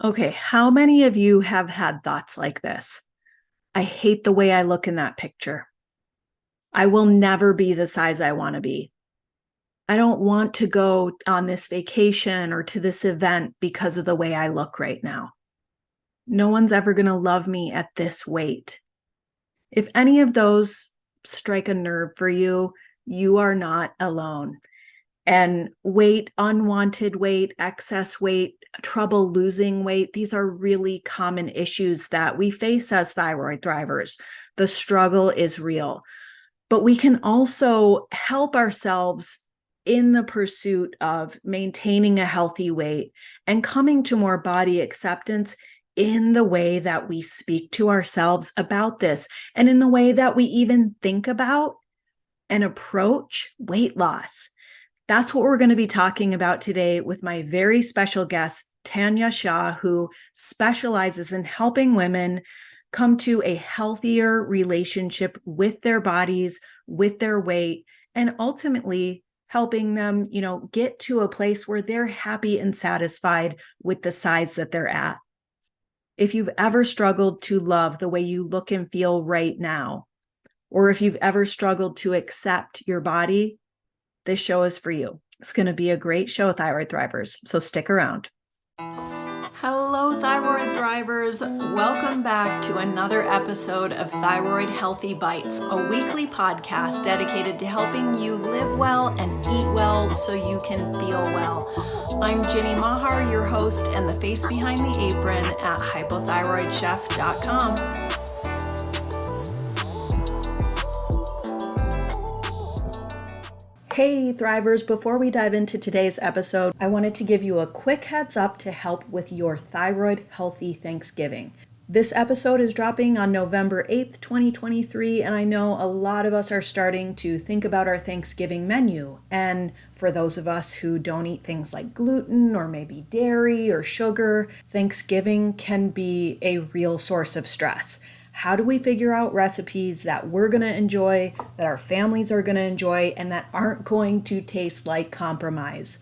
Okay, how many of you have had thoughts like this? I hate the way I look in that picture. I will never be the size I want to be. I don't want to go on this vacation or to this event because of the way I look right now. No one's ever going to love me at this weight. If any of those strike a nerve for you, you are not alone. And weight, unwanted weight, excess weight, trouble losing weight, these are really common issues that we face as thyroid thrivers. The struggle is real, but we can also help ourselves in the pursuit of maintaining a healthy weight and coming to more body acceptance in the way that we speak to ourselves about this and in the way that we even think about and approach weight loss. That's what we're going to be talking about today with my very special guest, Tanja Shaw, who specializes in helping women come to a healthier relationship with their bodies, with their weight, and ultimately helping them, get to a place where they're happy and satisfied with the size that they're at. If you've ever struggled to love the way you look and feel right now, or if you've ever struggled to accept your body, this show is for you. It's going to be a great show, Thyroid Thrivers, so stick around. Hello, Thyroid Thrivers. Welcome back to another episode of Thyroid Healthy Bites, a weekly podcast dedicated to helping you live well and eat well so you can feel well. I'm Ginny Mahar, your host and the face behind the apron at hypothyroidchef.com. Hey Thrivers, before we dive into today's episode, I wanted to give you a quick heads up to help with your thyroid healthy Thanksgiving. This episode is dropping on November 8th, 2023, and I know a lot of us are starting to think about our Thanksgiving menu. And for those of us who don't eat things like gluten or maybe dairy or sugar, Thanksgiving can be a real source of stress. How do we figure out recipes that we're going to enjoy, that our families are going to enjoy, and that aren't going to taste like compromise?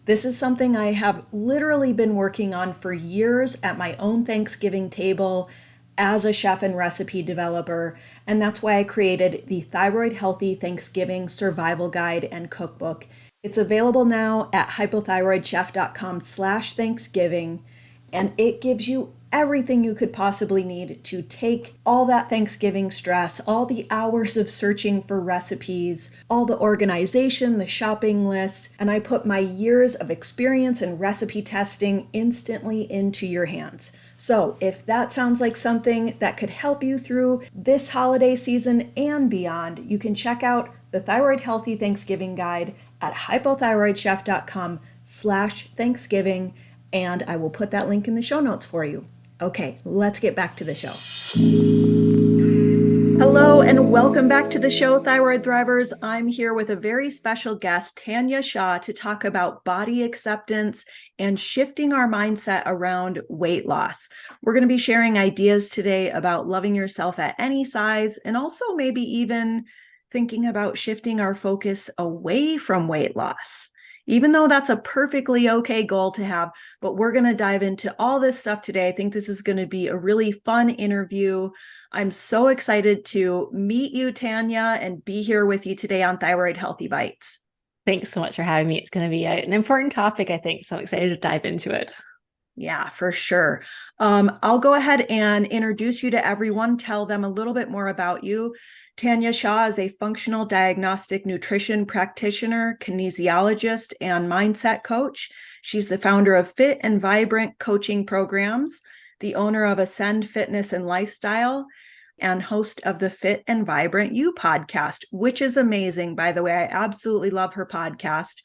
This is something I have literally been working on for years at my own Thanksgiving table as a chef and recipe developer, and that's why I created the Thyroid Healthy Thanksgiving Survival Guide and Cookbook. It's available now at hypothyroidchef.com/Thanksgiving, and it gives you everything you could possibly need to take all that Thanksgiving stress, all the hours of searching for recipes, all the organization, the shopping lists, and I put my years of experience in recipe testing instantly into your hands. So if that sounds like something that could help you through this holiday season and beyond, you can check out the Thyroid Healthy Thanksgiving Guide at hypothyroidchef.com/Thanksgiving, and I will put that link in the show notes for you. Okay, let's get back to the show. Hello, and welcome back to the show, Thyroid Thrivers. I'm here with a very special guest, Tanja Shaw, to talk about body acceptance and shifting our mindset around weight loss. We're going to be sharing ideas today about loving yourself at any size, and also maybe even thinking about shifting our focus away from weight loss. Even though that's a perfectly okay goal to have, but we're going to dive into all this stuff today. I think this is going to be a really fun interview. I'm so excited to meet you, Tanja, and be here with you today on Thyroid Healthy Bites. Thanks so much for having me. It's going to be an important topic, I think, so I'm excited to dive into it. Yeah, for sure. I'll go ahead and introduce you to everyone, tell them a little bit more about you. Tanja Shaw is a functional diagnostic nutrition practitioner, kinesiologist, and mindset coach. She's the founder of Fit and Vibrant coaching programs, the owner of Ascend Fitness and Lifestyle, and host of the Fit and Vibrant You podcast, which is amazing, by the way. I absolutely love her podcast.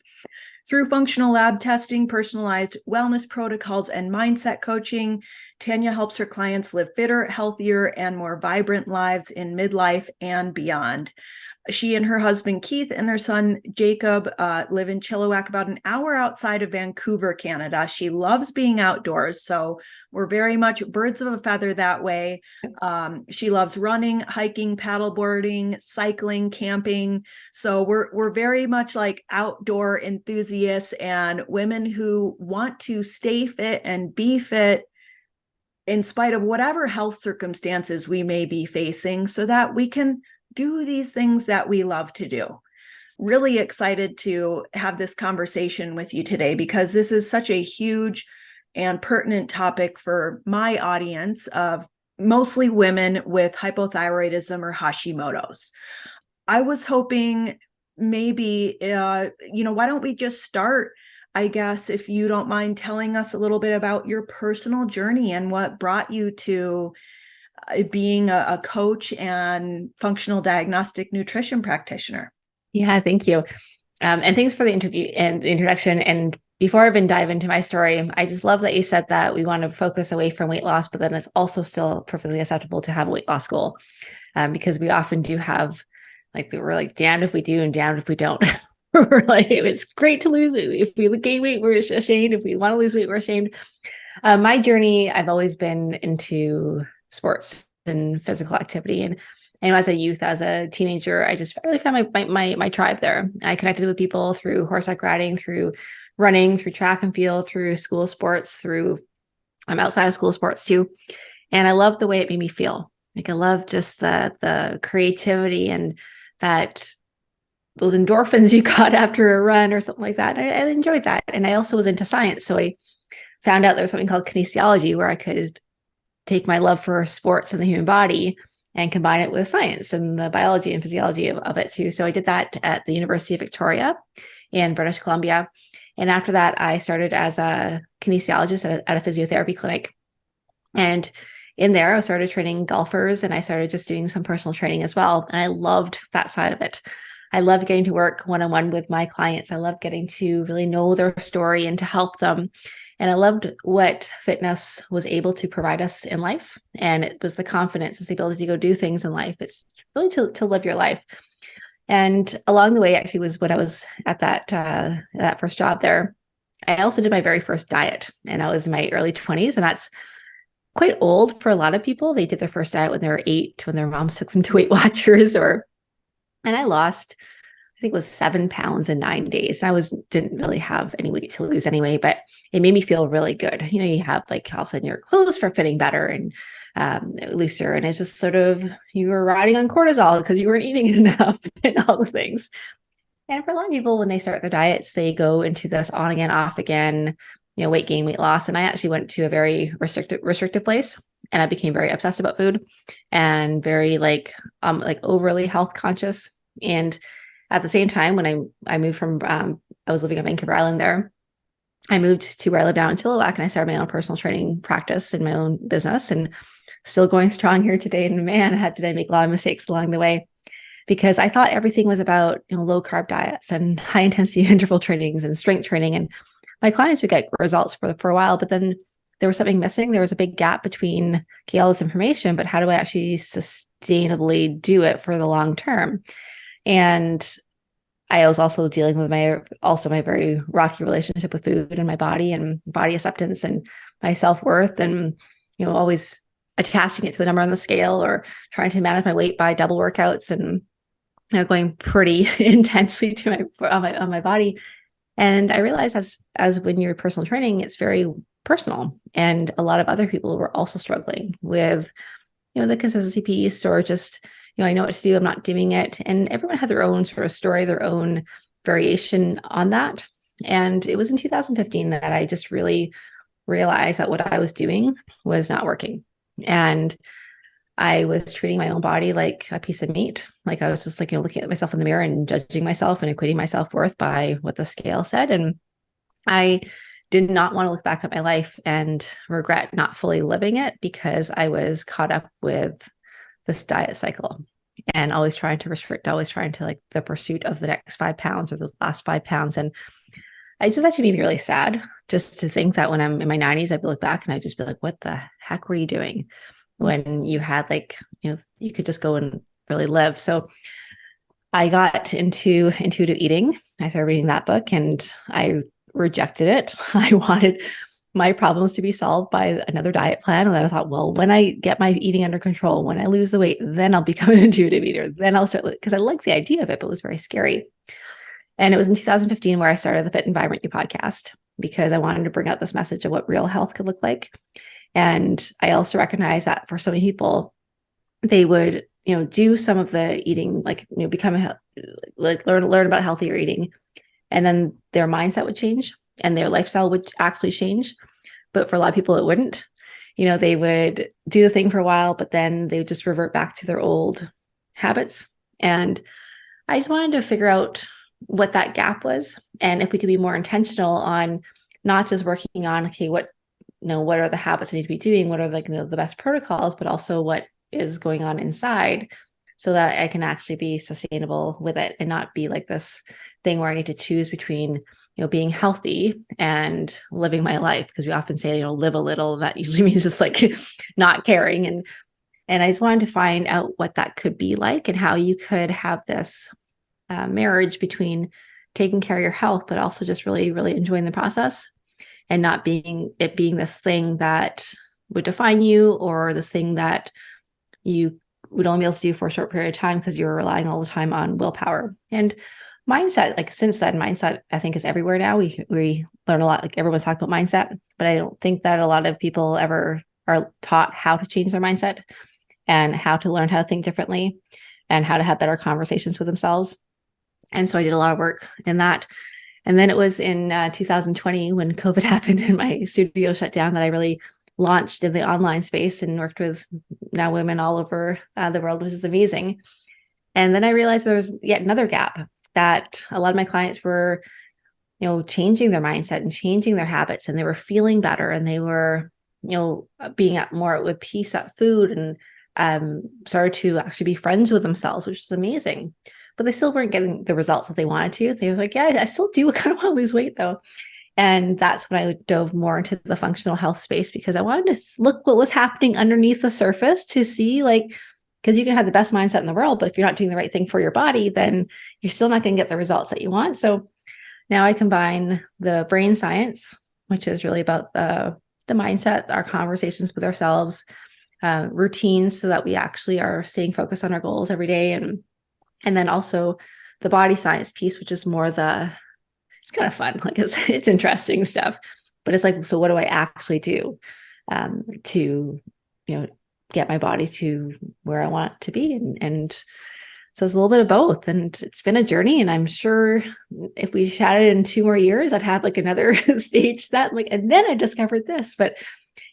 Through functional lab testing, personalized wellness protocols, and mindset coaching, Tanja helps her clients live fitter, healthier, and more vibrant lives in midlife and beyond. She and her husband, Keith, and their son, Jacob, live in Chilliwack, about an hour outside of Vancouver, Canada. She loves being outdoors, so we're very much birds of a feather that way. She loves running, hiking, paddleboarding, cycling, camping. So we're very much like outdoor enthusiasts and women who want to stay fit and be fit in spite of whatever health circumstances we may be facing, so that we can do these things that we love to do. Really excited to have this conversation with you today, because this is such a huge and pertinent topic for my audience of mostly women with hypothyroidism or Hashimoto's. I was hoping maybe, why don't we just start, I guess, if you don't mind telling us a little bit about your personal journey and what brought you to being a coach and functional diagnostic nutrition practitioner. Yeah, thank you. And thanks for the interview and the introduction. And before I even dive into my story, I just love that you said that we want to focus away from weight loss, but then it's also still perfectly acceptable to have a weight loss goal, because we often do have, we're like damned if we do and damned if we don't. We're like, it was great to lose it. If we gain weight, we're ashamed. If we want to lose weight, we're ashamed. My journey, I've always been into sports and physical activity. And as a youth, as a teenager, I just really found my tribe there. I connected with people through horseback riding, through running, through track and field, through school sports, through outside of school sports too. And I loved the way it made me feel. I love just the creativity and that those endorphins you got after a run or something like that. I enjoyed that. And I also was into science. So I found out there was something called kinesiology, where I could take my love for sports and the human body and combine it with science and the biology and physiology of it too. So I did that at the University of Victoria in British Columbia. And after that, I started as a kinesiologist at a physiotherapy clinic. And in there, I started training golfers, and I started just doing some personal training as well. And I loved that side of it. I loved getting to work one-on-one with my clients. I loved getting to really know their story and to help them. And I loved what fitness was able to provide us in life. And it was the confidence, it's the ability to go do things in life. It's really to live your life. And along the way, actually, was when I was at that first job there, I also did my very first diet. And I was in my early 20s. And that's quite old for a lot of people. They did their first diet when they were 8, when their moms took them to Weight Watchers, and I lost, I think it was 7 pounds in 9 days. And I didn't really have any weight to lose anyway, but it made me feel really good. You have all of a sudden your clothes are fitting better and looser. And it's just sort of, you were riding on cortisol because you weren't eating enough and all the things. And for a lot of people, when they start their diets, they go into this on again, off again, weight gain, weight loss. And I actually went to a very restrictive place, and I became very obsessed about food and very overly health conscious. And at the same time, when I moved from, I was living on Vancouver Island there, I moved to where I live now in Chilliwack, and I started my own personal training practice and my own business, and still going strong here today. And man, did I make a lot of mistakes along the way, because I thought everything was about, low carb diets and high intensity interval trainings and strength training. And my clients would get results for a while, but then there was something missing. There was a big gap between, okay, all this information, but how do I actually sustainably do it for the long term? And I was also dealing with my very rocky relationship with food and my body and body acceptance and my self-worth, and, always attaching it to the number on the scale or trying to manage my weight by double workouts and, going pretty intensely on my body. And I realized as when you're personal training, it's very personal. And a lot of other people were also struggling with, the consistency piece, or just, I know what to do, I'm not doing it. And everyone had their own sort of story, their own variation on that. And it was in 2015 that I just really realized that what I was doing was not working. And I was treating my own body like a piece of meat. I was just looking at myself in the mirror and judging myself and equating my self-worth by what the scale said. And I did not want to look back at my life and regret not fully living it, because I was caught up with this diet cycle and always trying to restrict, always trying to the pursuit of the next 5 pounds or those last 5 pounds. And it just actually made me really sad just to think that when I'm in my 90s, I'd look back and I'd just be like, what the heck were you doing when you had you could just go and really live? So I got into intuitive eating. I started reading that book and I rejected it. I wanted my problems to be solved by another diet plan. And then I thought, well, when I get my eating under control, when I lose the weight, then I'll become an intuitive eater. Then I'll start, because I liked the idea of it, but it was very scary. And it was in 2015 where I started the Fit and Vibrant You podcast, because I wanted to bring out this message of what real health could look like. And I also recognize that for so many people, they would, do some of the eating, like, become like learn about healthier eating, and then their mindset would change and their lifestyle would actually change. But for a lot of people, it wouldn't. They would do the thing for a while, but then they would just revert back to their old habits. And I just wanted to figure out what that gap was, and if we could be more intentional on not just working on, okay, what are the habits I need to be doing, what are the best protocols, but also what is going on inside, so that I can actually be sustainable with it and not be like this thing where I need to choose between being healthy and living my life, because we often say live a little, and that usually means just like not caring. And I just wanted to find out what that could be like, and how you could have this marriage between taking care of your health, but also just really, really enjoying the process, and not being this thing that would define you, or this thing that you would only be able to do for a short period of time because you're relying all the time on willpower. And mindset, like since then, mindset I think is everywhere now. We learn a lot, like everyone's talking about mindset, but I don't think that a lot of people ever are taught how to change their mindset, and how to learn how to think differently, and how to have better conversations with themselves. And so I did a lot of work in that. And then it was in 2020, when COVID happened and my studio shut down, that I really launched in the online space and worked with now women all over the world, which is amazing. And then I realized there was yet another gap, that a lot of my clients were, changing their mindset and changing their habits, and they were feeling better, and they were, being at more with peace at food, and started to actually be friends with themselves, which is amazing. But they still weren't getting the results that they wanted to. They were like, yeah, I still do kind of want to lose weight though. And that's when I dove more into the functional health space, because I wanted to look what was happening underneath the surface, to see, like, because you can have the best mindset in the world, but if you're not doing the right thing for your body, then you're still not going to get the results that you want. So now I combine the brain science, which is really about the mindset, our conversations with ourselves, routines, so that we actually are staying focused on our goals every day, and then also the body science piece, which is more it's kind of fun, like it's interesting stuff, but it's like, so what do I actually do to get my body to where I want it to be, and so it's a little bit of both, and it's been a journey. And I'm sure if we chatted in 2 more years, I'd have like another stage set, like, and then I discovered this. But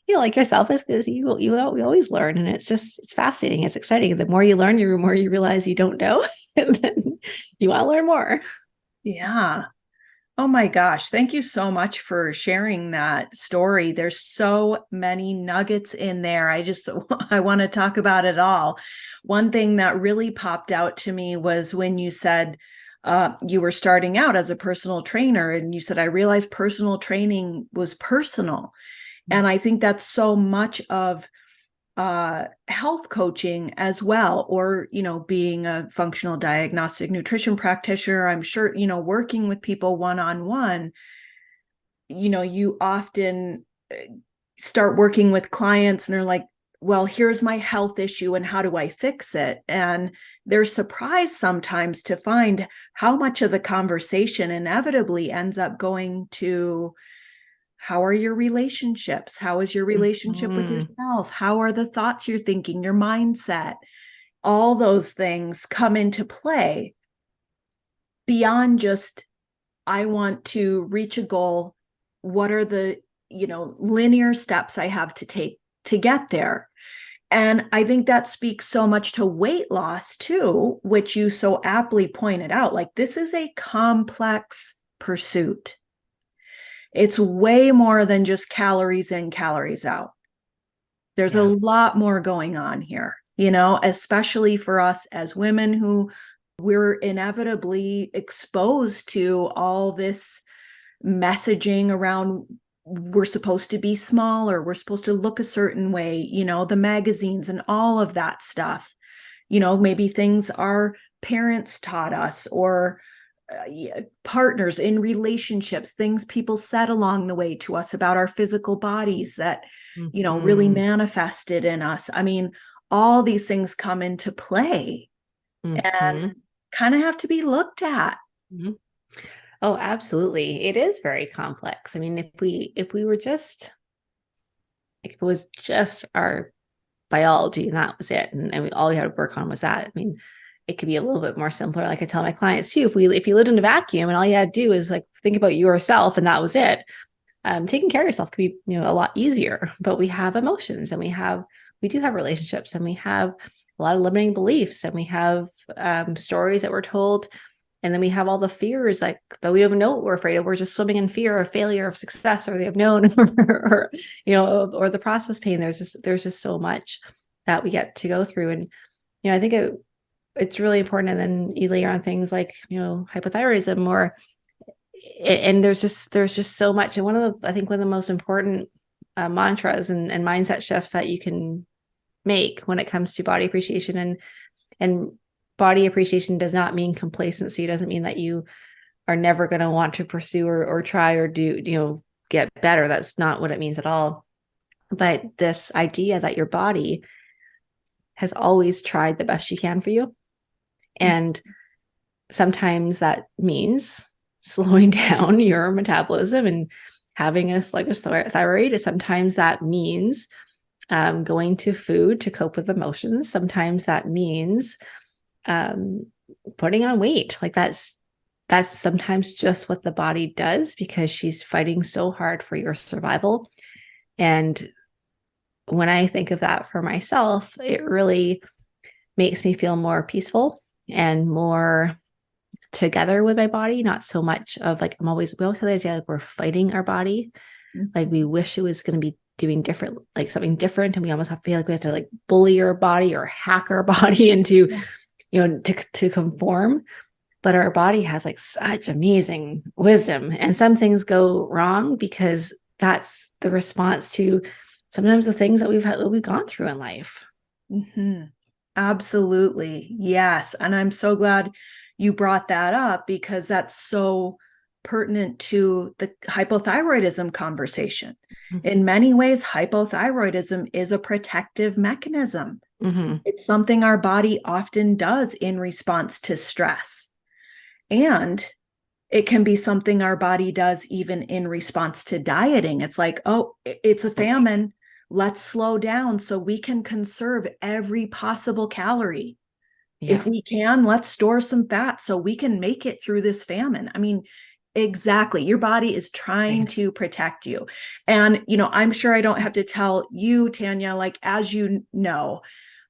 like yourself, is you always learn, and it's fascinating, it's exciting. The more you learn, the more you realize you don't know, and then you want to learn more. Yeah. Oh my gosh. Thank you so much for sharing that story. There's so many nuggets in there. I want to talk about it all. One thing that really popped out to me was when you said you were starting out as a personal trainer, and you said, I realized personal training was personal. And I think that's so much of health coaching as well, or being a functional diagnostic nutrition practitioner. I'm sure working with people one-on-one, you often start working with clients and they're like, well, here's my health issue and how do I fix it? And they're surprised sometimes to find how much of the conversation inevitably ends up going to, how are your relationships? How is your relationship with Mm-hmm. yourself? How are the thoughts you're thinking, your mindset? All those things come into play beyond just, I want to reach a goal. What are the, linear steps I have to take to get there? And I think that speaks so much to weight loss too, which you so aptly pointed out. Like, this is a complex pursuit. It's way more than just calories in, calories out. There's a Yeah. lot more going on here, especially for us as women, who we're inevitably exposed to all this messaging around, we're supposed to be smaller, we're supposed to look a certain way, the magazines and all of that stuff. Maybe things our parents taught us, or partners in relationships, things people said along the way to us about our physical bodies that, really Mm-hmm. manifested in us. I mean, all these things come into play and Mm-hmm. kind of have to be looked at. Mm-hmm. Oh, absolutely. It is very complex. I mean, if we were just Like if it was just our biology and that was it, and all we had to work on was that. I mean, it could be a little bit more simpler. Like I tell my clients too, if you lived in a vacuum and all you had to do is like think about yourself and that was it, taking care of yourself could be, a lot easier. But we have emotions, and we do have relationships, and we have a lot of limiting beliefs, and we have stories that we're told, and then we have all the fears, like that we don't even know what we're afraid of. We're just swimming in fear of failure, of success, or the unknown, or the process pain. There's just so much that we get to go through, and I think it's really important. And then you layer on things like hypothyroidism, and there's just so much. And I think one of the most important mantras and mindset shifts that you can make when it comes to body appreciation, and body appreciation does not mean complacency. It doesn't mean that you are never going to want to pursue or try or do, get better. That's not what it means at all. But this idea that your body has always tried the best she can for you. And sometimes that means slowing down your metabolism and having a sluggish thyroid. Sometimes that means going to food to cope with emotions. Sometimes that means putting on weight. Like that's sometimes just what the body does, because she's fighting so hard for your survival. And when I think of that for myself, it really makes me feel more peaceful and more together with my body. Not so much of like, we always have the idea like we're fighting our body. Like we wish it was going to be doing different, like something different. And we almost feel like we have to like bully our body or hack our body into, to conform. But our body has like such amazing wisdom, and some things go wrong because that's the response to sometimes the things that we've gone through in life. Mm-hmm. Absolutely. Yes. And I'm so glad you brought that up, because that's so pertinent to the hypothyroidism conversation. Mm-hmm. In many ways, hypothyroidism is a protective mechanism. Mm-hmm. It's something our body often does in response to stress. And it can be something our body does even in response to dieting. It's like, oh, it's a famine. Let's slow down so we can conserve every possible calorie. Yeah. If we can, let's store some fat so we can make it through this famine. I mean, exactly. Your body is trying to protect you. And, I'm sure I don't have to tell you, Tanja, like, as you know,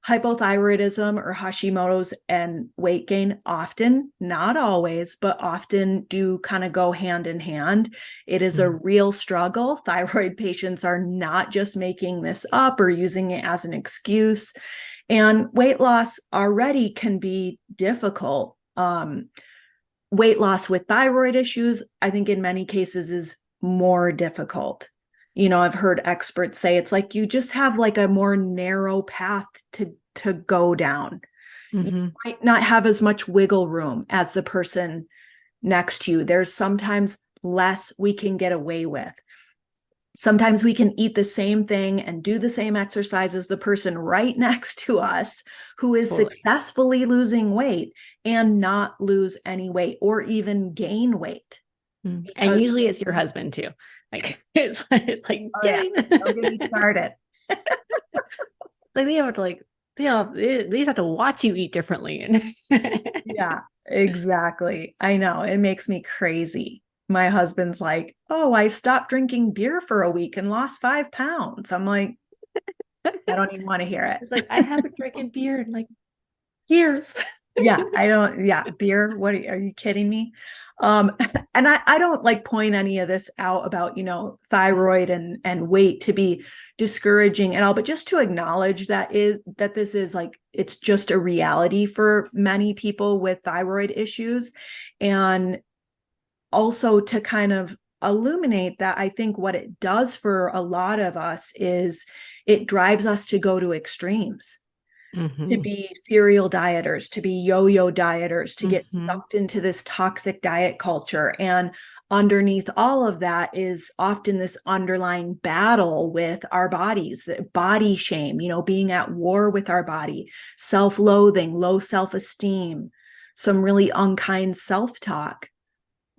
hypothyroidism or Hashimoto's and weight gain often, not always, but often do kind of go hand in hand. It is a real struggle. Thyroid patients are not just making this up or using it as an excuse. And weight loss already can be difficult. Weight loss with thyroid issues, I think in many cases is more difficult. I've heard experts say it's like you just have like a more narrow path to go down. You might not have as much wiggle room as the person next to you. There's sometimes less we can get away with. Sometimes we can eat the same thing and do the same exercise as the person right next to us who is successfully losing weight and not lose any weight or even gain weight. And usually it's your husband too. Like it's like, oh, yeah. Don't get me started. Like they have to like, they just have to watch you eat differently. Yeah, exactly. I know. It makes me crazy. My husband's like, oh, I stopped drinking beer for a week and lost 5 pounds. I'm like, I don't even want to hear it. It's like, I haven't drinking beer in like years. Yeah, I don't. Yeah, beer. What are you kidding me? And I don't like point any of this out about, thyroid and weight to be discouraging at all, but just to acknowledge that this is like, it's just a reality for many people with thyroid issues. And also to kind of illuminate that I think what it does for a lot of us is it drives us to go to extremes. To be serial dieters, to be yo-yo dieters, to get sucked into this toxic diet culture. And underneath all of that is often this underlying battle with our bodies, body shame, being at war with our body, self-loathing, low self-esteem, some really unkind self-talk,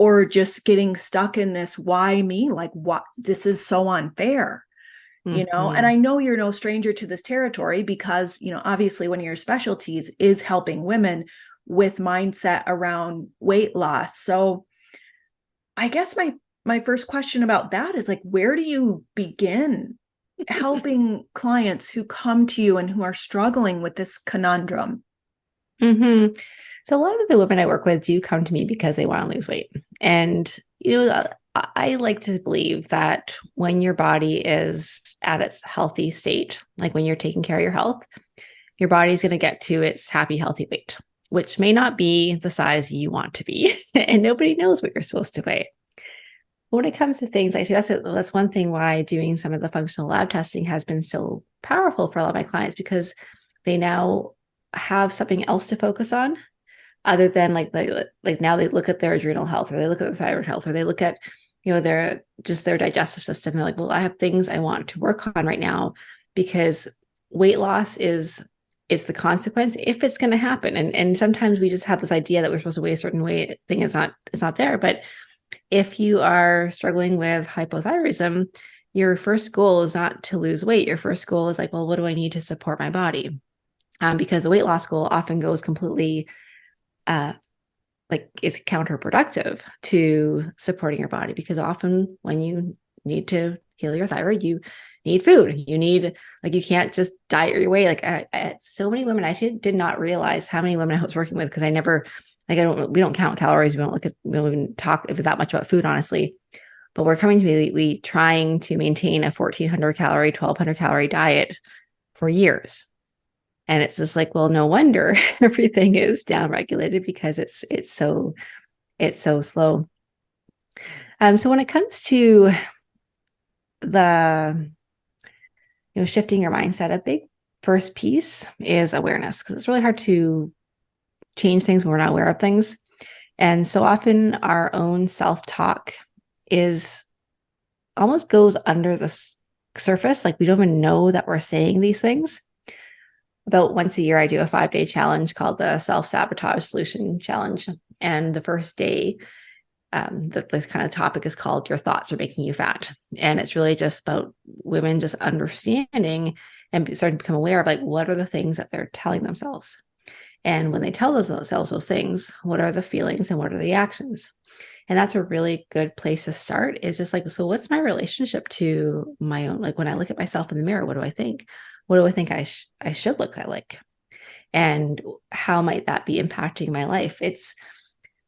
or just getting stuck in this, why me? Like, what? This is so unfair. And I know you're no stranger to this territory because, obviously one of your specialties is helping women with mindset around weight loss. So I guess my first question about that is like, where do you begin helping clients who come to you and who are struggling with this conundrum? Mm-hmm. So a lot of the women I work with do come to me because they want to lose weight. And, I like to believe that when your body is at its healthy state, like when you're taking care of your health, your body's going to get to its happy, healthy weight, which may not be the size you want to be. And nobody knows what you're supposed to weigh. When it comes to things, actually, that's one thing why doing some of the functional lab testing has been so powerful for a lot of my clients, because they now have something else to focus on other than like now they look at their adrenal health, or they look at their thyroid health, or they look at their digestive system. They're like, well, I have things I want to work on right now, because weight loss is the consequence if it's going to happen. And sometimes we just have this idea that we're supposed to weigh a certain weight thing. It's not there. But if you are struggling with hypothyroidism, your first goal is not to lose weight. Your first goal is like, well, what do I need to support my body? Because the weight loss goal often goes completely is counterproductive to supporting your body, because often when you need to heal your thyroid, you need food. You can't just diet your way. So many women, I actually did not realize how many women I was working with, because we don't count calories. We don't even talk that much about food, honestly. But we're coming to me, we trying to maintain a 1,400 calorie, 1,200 calorie diet for years. And it's just like, well, no wonder everything is downregulated, because it's so slow. So when it comes to the shifting your mindset, a big first piece is awareness, because it's really hard to change things when we're not aware of things. And so often our own self-talk is almost goes under the surface. Like we don't even know that we're saying these things. About once a year, I do a 5-day challenge called the Self-Sabotage Solution Challenge. And the first day, this kind of topic is called Your Thoughts Are Making You Fat. And it's really just about women just understanding and starting to become aware of like, what are the things that they're telling themselves? And when they tell themselves those things, what are the feelings and what are the actions? And that's a really good place to start, is just like, so what's my relationship to my own? Like when I look at myself in the mirror, what do I think? What do I think I should look like? And how might that be impacting my life?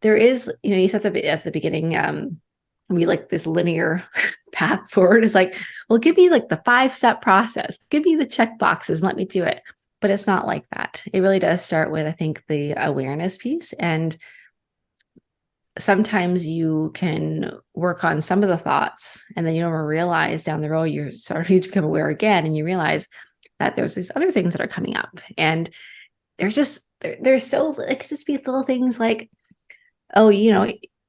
There is, you said at the beginning, we like this linear path forward. It's like, well, give me like the 5-step process, give me the check boxes, let me do it. But it's not like that. It really does start with, I think, the awareness piece. And sometimes you can work on some of the thoughts, and then you don't realize down the road you're starting to become aware again, and you realize that there's these other things that are coming up. And they're so, it could just be little things like, oh,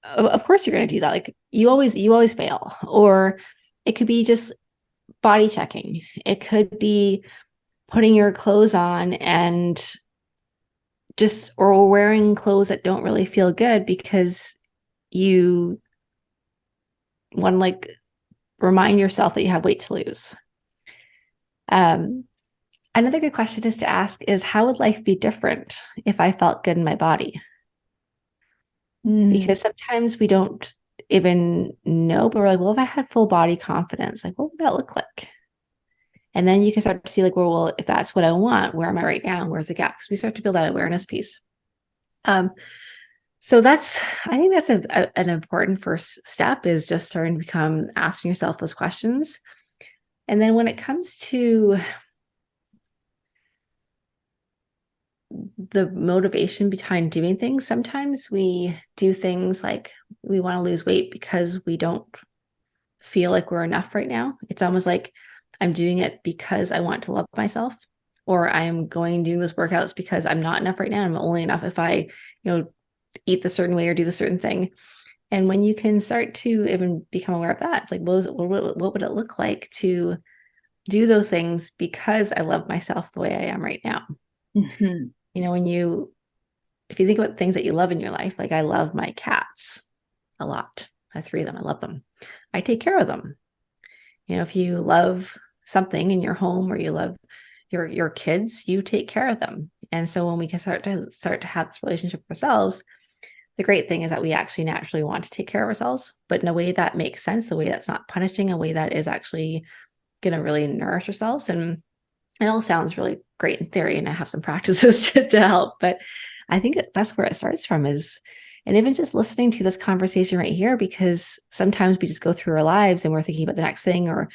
of course you're going to do that. Like you always fail. Or it could be just body checking. It could be putting your clothes on and or wearing clothes that don't really feel good because you want to like remind yourself that you have weight to lose. Another good question is to ask is, how would life be different if I felt good in my body? Because sometimes we don't even know, but we're like, well, if I had full body confidence, like, what would that look like? And then you can start to see like, well, if that's what I want, where am I right now? Where's the gap? Because we start to build that awareness piece. So I think that's an important first step, is just starting to become asking yourself those questions. And then when it comes to the motivation behind doing things, sometimes we do things like we want to lose weight because we don't feel like we're enough right now. It's almost like I'm doing it because I want to love myself, or I am doing those workouts because I'm not enough right now. I'm only enough if I, eat the certain way or do the certain thing. And when you can start to even become aware of that, it's like, what would it look like to do those things because I love myself the way I am right now? Mm-hmm. If you think about things that you love in your life, like I love my cats a lot. I have 3 of them. I love them. I take care of them. If you love something in your home or you love your kids, you take care of them. And so when we can start to have this relationship with ourselves, the great thing is that we actually naturally want to take care of ourselves, but in a way that makes sense, a way that's not punishing, a way that is actually going to really nourish ourselves. And it all sounds really great in theory, and I have some practices to help, but I think that's where it starts from is, and even just listening to this conversation right here, because sometimes we just go through our lives and we're thinking about the next thing, or,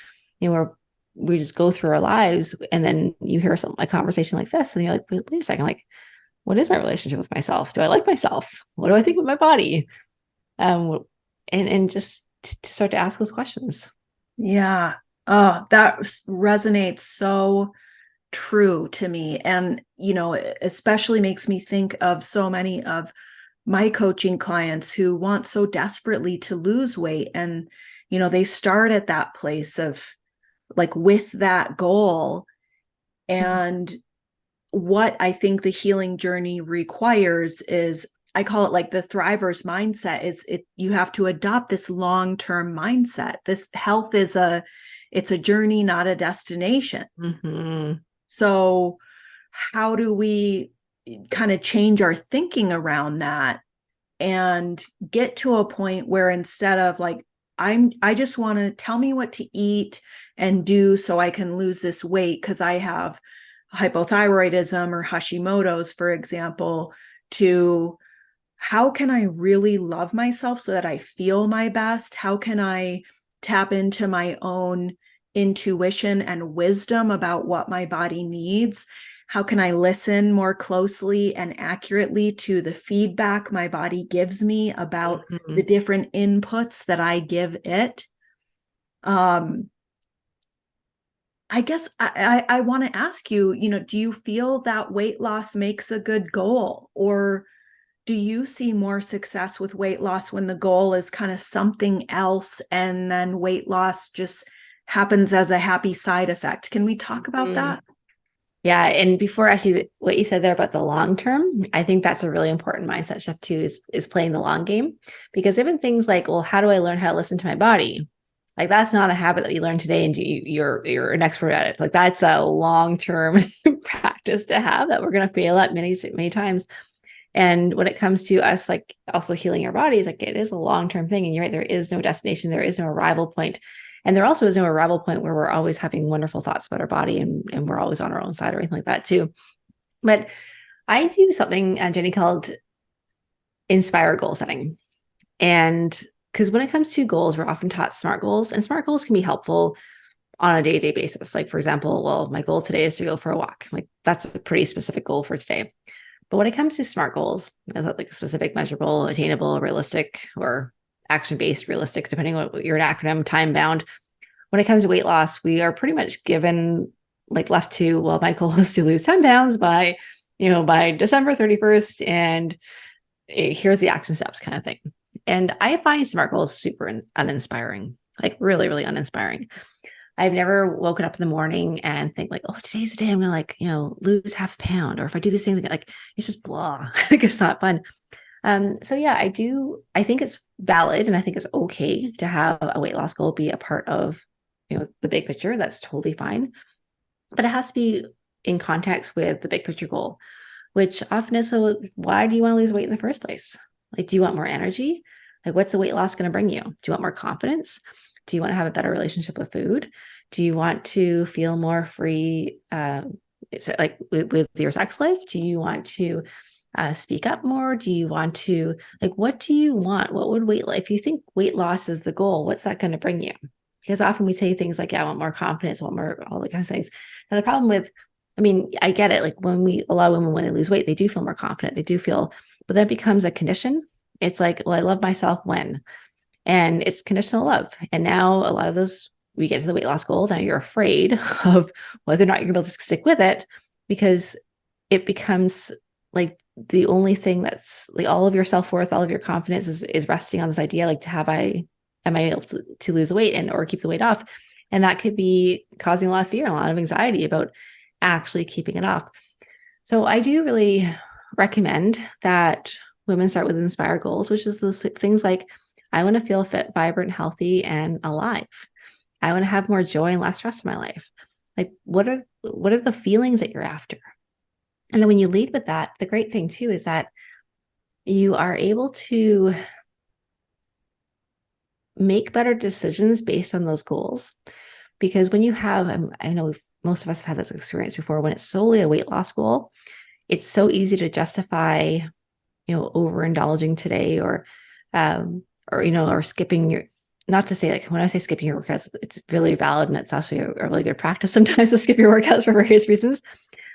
we just go through our lives and then you hear a conversation like this and you're like, wait a second, like, what is my relationship with myself? Do I like myself? What do I think about my body? And just to start to ask those questions. Yeah. Oh, that resonates so true to me. And, it especially makes me think of so many of my coaching clients who want so desperately to lose weight. And, they start at that place of like with that goal. And what I think the healing journey requires is, I call it like the thriver's mindset. You have to adopt this long-term mindset. This health it's a journey, not a destination. Mm-hmm. So how do we kind of change our thinking around that and get to a point where instead of like, I just want to tell me what to eat and do so I can lose this weight because I have hypothyroidism or Hashimoto's, for example, to how can I really love myself so that I feel my best? How can I tap into my own intuition and wisdom about what my body needs? How can I listen more closely and accurately to the feedback my body gives me about the different inputs that I give it? I guess I want to ask you, do you feel that weight loss makes a good goal? Or do you see more success with weight loss when the goal is kind of something else and then weight loss just happens as a happy side effect? Can we talk about that? Yeah. And before actually what you said there about the long term, I think that's a really important mindset shift too, is playing the long game. Because even things like, well, how do I learn how to listen to my body? Like that's not a habit that you learn today and you're an expert at it. Like that's a long-term practice to have that we're going to fail at many, many times. And when it comes to us, like also healing our bodies, like it is a long-term thing. And you're right, there is no destination, there is no arrival point. And there also is no arrival point where we're always having wonderful thoughts about our body and we're always on our own side or anything like that too. But I do something, Jenny, called inspire goal setting. And because when it comes to goals, we're often taught SMART goals, and SMART goals can be helpful on a day-to-day basis. Like, for example, well, my goal today is to go for a walk. Like that's a pretty specific goal for today. But when it comes to SMART goals, is that like specific, measurable, attainable, realistic, or action-based, realistic, depending on what your acronym, time-bound. When it comes to weight loss, we are pretty much given like left to, well, my goal is to lose 10 pounds by December 31st. And here's the action steps kind of thing. And I find SMART goals super uninspiring, like really, really uninspiring. I've never woken up in the morning and think like, oh, today's the day I'm going to lose half a pound. Or if I do these things, like it's just blah, like it's not fun. So yeah, I think it's valid and I think it's okay to have a weight loss goal be a part of, the big picture. That's totally fine. But it has to be in context with the big picture goal, which often is, so why do you want to lose weight in the first place? Like, do you want more energy? Like, what's the weight loss going to bring you? Do you want more confidence? Do you want to have a better relationship with food? Do you want to feel more free, like with your sex life? Do you want to speak up more? Do you want to, like, what do you want? What would if you think weight loss is the goal, what's that going to bring you? Because often we say things like, yeah, I want more confidence, I want more, all the kind of things. And the problem with, I mean, I get it. Like a lot of women, when they lose weight, they do feel more confident. They do feel, but that becomes a condition. It's like, well, I love myself when, and it's conditional love. And now a lot of those, we get to the weight loss goal. Now you're afraid of whether or not you're able to stick with it because it becomes like the only thing that's like all of your self-worth, all of your confidence is resting on this idea, like am I able to lose the weight or keep the weight off? And that could be causing a lot of fear and a lot of anxiety about actually keeping it off. So I do really recommend that women start with inspire goals, which is those things like, I want to feel fit, vibrant, healthy, and alive. I want to have more joy and less stress in my life. Like, what are the feelings that you're after? And then when you lead with that, the great thing too is that you are able to make better decisions based on those goals. Because when you have, I know most of us have had this experience before, when it's solely a weight loss goal, it's so easy to justify, overindulging today or skipping your, not to say like when I say skipping your workouts, it's really valid and it's actually a really good practice sometimes to skip your workouts for various reasons.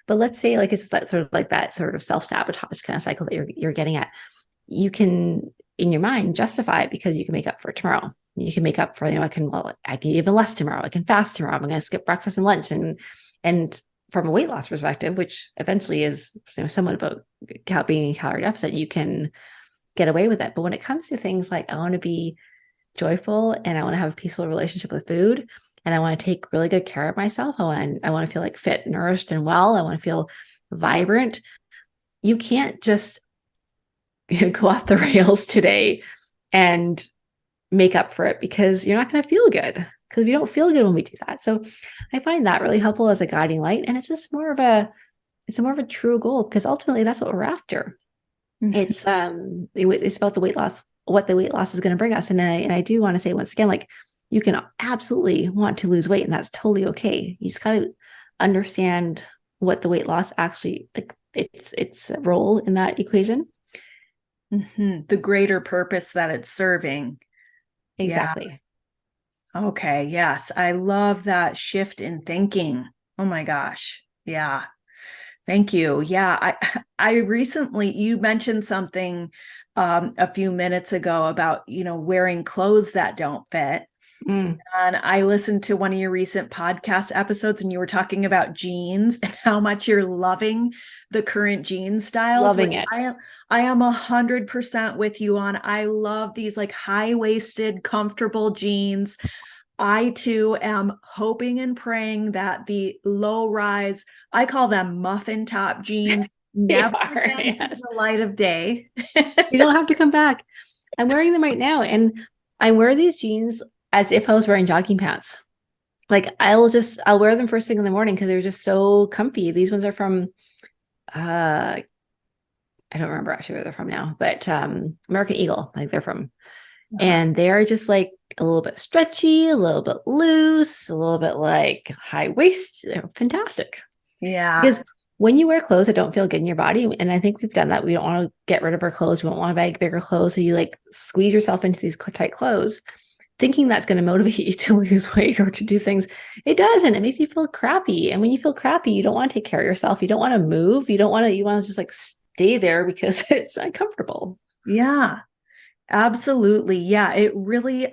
But let's say like it's just that sort of self-sabotage kind of cycle that you're getting at. You can in your mind justify it because you can make up for it tomorrow. You can make up for, I can eat even less tomorrow. I can fast tomorrow. I'm going to skip breakfast and lunch. And from a weight loss perspective, which eventually is somewhat about being in calorie deficit, you can get away with it. But when it comes to things like I want to be joyful and I want to have a peaceful relationship with food and I want to take really good care of myself, I want to feel like fit, nourished, and well. I want to feel vibrant. You can't just go off the rails today and make up for it because you're not going to feel good because we don't feel good when we do that. So I find that really helpful as a guiding light. And it's just it's more of a true goal because ultimately that's what we're after. It's about the weight loss, what the weight loss is going to bring us. And I do want to say once again, like you can absolutely want to lose weight and that's totally okay. You just got to understand what the weight loss actually like its role in that equation. The greater purpose that it's serving. Exactly. Yeah. Okay. Yes. I love that shift in thinking. Oh my gosh. Yeah. Thank you. Yeah. I recently, you mentioned something a few minutes ago about, wearing clothes that don't fit. Mm. And I listened to one of your recent podcast episodes and you were talking about jeans and how much you're loving the current jean styles, Loving which it. I am 100% with you on. I love these like high-waisted, comfortable jeans. I too am hoping and praying that the low rise, I call them muffin top jeans, They never are, again see yes. the light of day. You don't have to come back. I'm wearing them right now. And I wear these jeans as if I was wearing jogging pants. Like I'll wear them first thing in the morning because they're just so comfy. These ones are from I don't remember actually where they're from now, but American Eagle, like they're from. Uh-huh. And they're just like a little bit stretchy, a little bit loose, a little bit like high waist. They're fantastic. Yeah. Because when you wear clothes that don't feel good in your body, and I think we've done that, we don't want to get rid of our clothes. We don't want to buy bigger clothes. So you like squeeze yourself into these tight clothes, thinking that's going to motivate you to lose weight or to do things. It doesn't. It makes you feel crappy. And when you feel crappy, you don't want to take care of yourself. You don't want to move. You want to just like stay there because it's uncomfortable. Yeah. Absolutely. Yeah, it really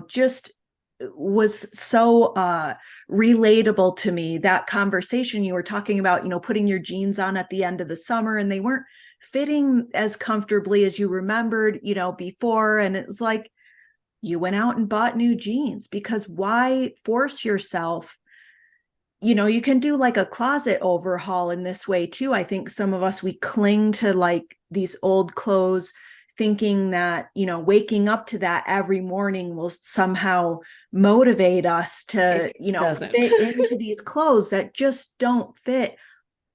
just was so relatable to me, that conversation you were talking about, putting your jeans on at the end of the summer and they weren't fitting as comfortably as you remembered, before, and it was like you went out and bought new jeans because why force yourself? You can do like a closet overhaul in this way too. I think some of us, we cling to like these old clothes thinking that, waking up to that every morning will somehow motivate us to, It doesn't. fit into these clothes that just don't fit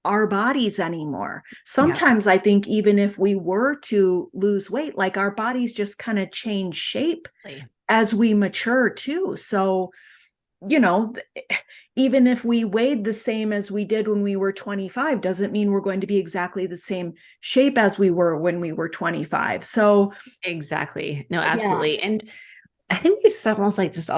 our bodies anymore. Yeah. Sometimes I think even if we were to lose weight, like our bodies just kind of change shape as we mature too. So, you know, even if we weighed the same as we did when we were 25, doesn't mean we're going to be exactly the same shape as we were when we were 25. So, Exactly. No, yeah. absolutely. And I think we just almost just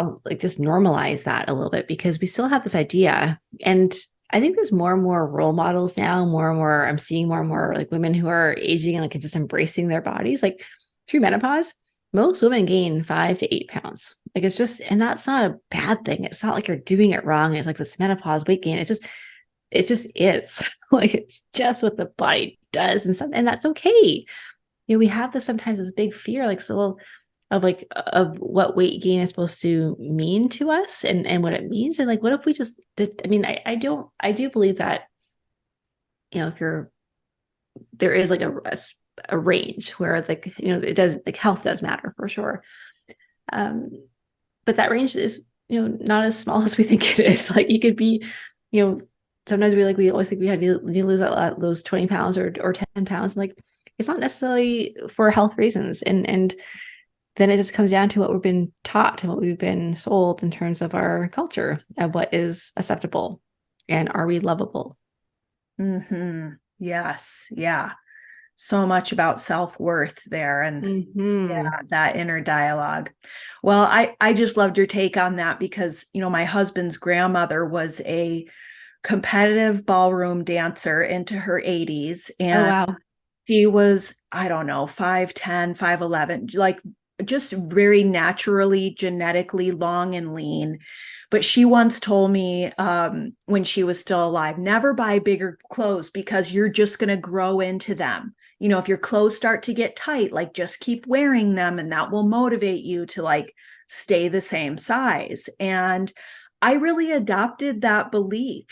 normalize that a little bit because we still have this idea. And I think there's more and more role models now, more and more, I'm seeing more and more like women who are aging and like just embracing their bodies. Like through menopause, most women gain 5 to 8 pounds. Like it's just, and that's not a bad thing. It's not like you're doing it wrong. It's like this menopause weight gain. It just is. Like it's just what the body does. And that's okay. We have this sometimes this big fear, like so of what weight gain is supposed to mean to us and what it means. And like, what if we just did, I mean, I do believe that, if there is like a range where like, it does like health does matter for sure. Um, but that range is, not as small as we think it is. Like you could be, you know, sometimes we always think we had to lose 20 pounds or 10 pounds. And like, it's not necessarily for health reasons. And then it just comes down to what we've been taught and what we've been sold in terms of our culture of what is acceptable and are we lovable. Yes. Yeah. So much about self-worth there. And Mm-hmm. yeah, that inner dialogue. Well, I just loved your take on that because, my husband's grandmother was a competitive ballroom dancer into her 80s. Oh, And wow. she was, I don't know, 5'10, 5'11, like just very naturally, genetically long and lean. But she once told me when she was still alive, never buy bigger clothes because you're just going to grow into them. If your clothes start to get tight, like just keep wearing them and that will motivate you to like stay the same size. And I really adopted that belief,